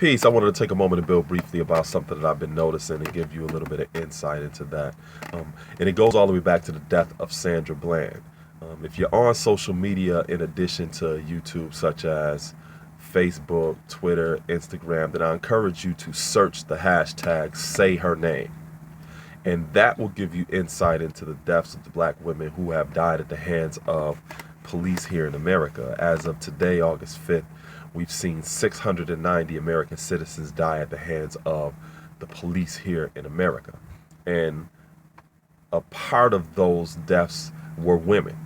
Peace. I wanted to take a moment to build briefly about something that I've been noticing and give you a little bit of insight into that. And it goes all the way back to the death of Sandra Bland. If you're on social media, in addition to YouTube, such as Facebook, Twitter, Instagram, then I encourage you to search the hashtag Say Her Name. And that will give you insight into the deaths of the black women who have died at the hands of police here in America. As of today, August 5th, we've seen 690 American citizens die at the hands of the police here in America. And a part of those deaths were women.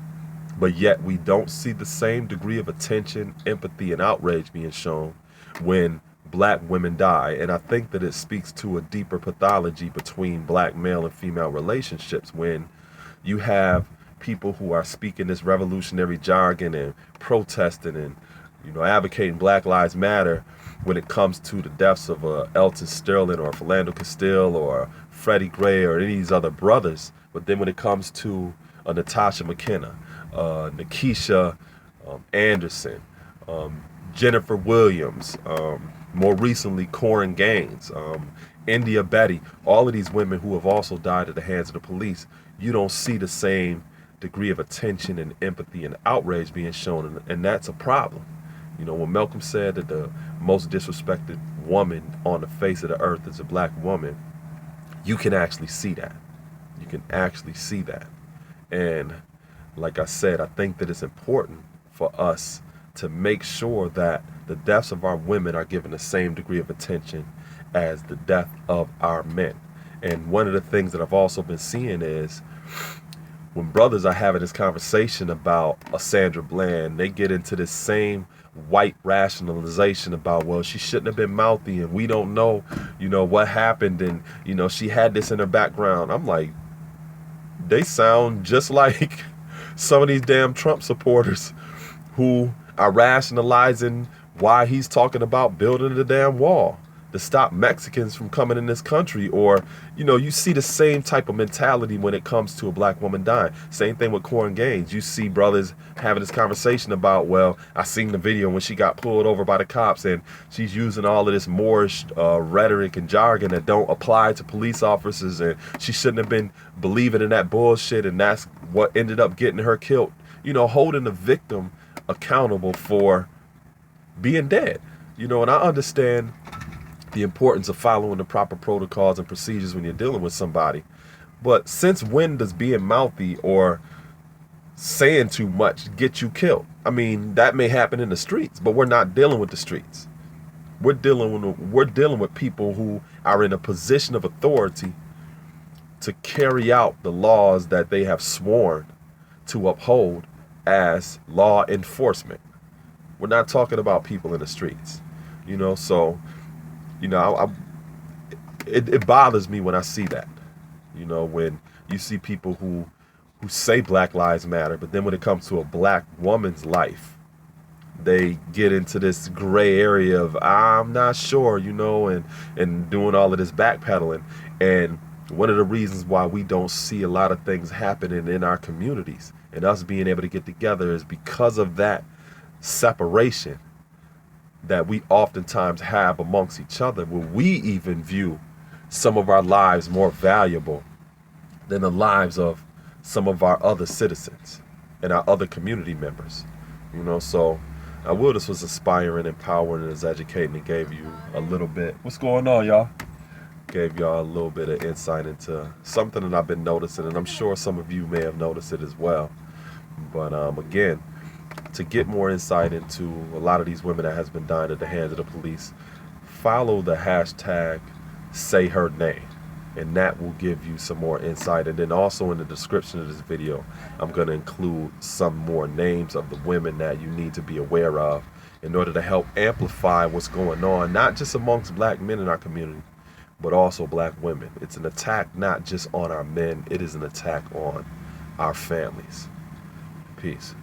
But yet we don't see the same degree of attention, empathy, and outrage being shown when black women die. And I think that it speaks to a deeper pathology between black male and female relationships when you have people who are speaking this revolutionary jargon and protesting and advocating Black Lives Matter when it comes to the deaths of Elton Sterling or Philando Castile or Freddie Gray or any of these other brothers. But then when it comes to Natasha McKenna, Kisha Anderson, Jennifer Williams, more recently Korryn Gaines, India Betty, all of these women who have also died at the hands of the police, you don't see the same degree of attention and empathy and outrage being shown, and that's a problem. When Malcolm said that the most disrespected woman on the face of the earth is a black woman, you can actually see that. You can actually see that. And like I said, I think that it's important for us to make sure that the deaths of our women are given the same degree of attention as the death of our men. And one of the things that I've also been seeing is when brothers are having this conversation about a Sandra Bland, they get into this same white rationalization about, well, she shouldn't have been mouthy and we don't know, what happened, and she had this in her background. I'm like, they sound just like some of these damn Trump supporters who are rationalizing why he's talking about building the damn wall to stop Mexicans from coming in this country. Or, you see the same type of mentality when it comes to a black woman dying. Same thing with Korryn Gaines. You see brothers having this conversation about, well, I seen the video when she got pulled over by the cops and she's using all of this Moorish rhetoric and jargon that don't apply to police officers, and she shouldn't have been believing in that bullshit, and that's what ended up getting her killed. Holding the victim accountable for being dead. And I understand the importance of following the proper protocols and procedures when you're dealing with somebody. But since when does being mouthy or saying too much get you killed? I mean, that may happen in the streets, but we're not dealing with the streets. We're dealing with people who are in a position of authority to carry out the laws that they have sworn to uphold as law enforcement. We're not talking about people in the streets, so it bothers me when I see that, when you see people who say Black Lives Matter, but then when it comes to a black woman's life, they get into this gray area of, I'm not sure, and doing all of this backpedaling. And one of the reasons why we don't see a lot of things happening in our communities and us being able to get together is because of that separation that we oftentimes have amongst each other, where we even view some of our lives more valuable than the lives of some of our other citizens and our other community members. So I will, this was inspiring, empowering, and is educating, and gave you a little bit. What's going on, y'all? Gave y'all a little bit of insight into something that I've been noticing, and I'm sure some of you may have noticed it as well. But again, to get more insight into a lot of these women that has been dying at the hands of the police, follow the hashtag Say Her Name, and that will give you some more insight. And then also in the description of this video, I'm going to include some more names of the women that you need to be aware of in order to help amplify what's going on, not just amongst black men in our community, but also black women. It's an attack not just on our men, it is an attack on our families. Peace.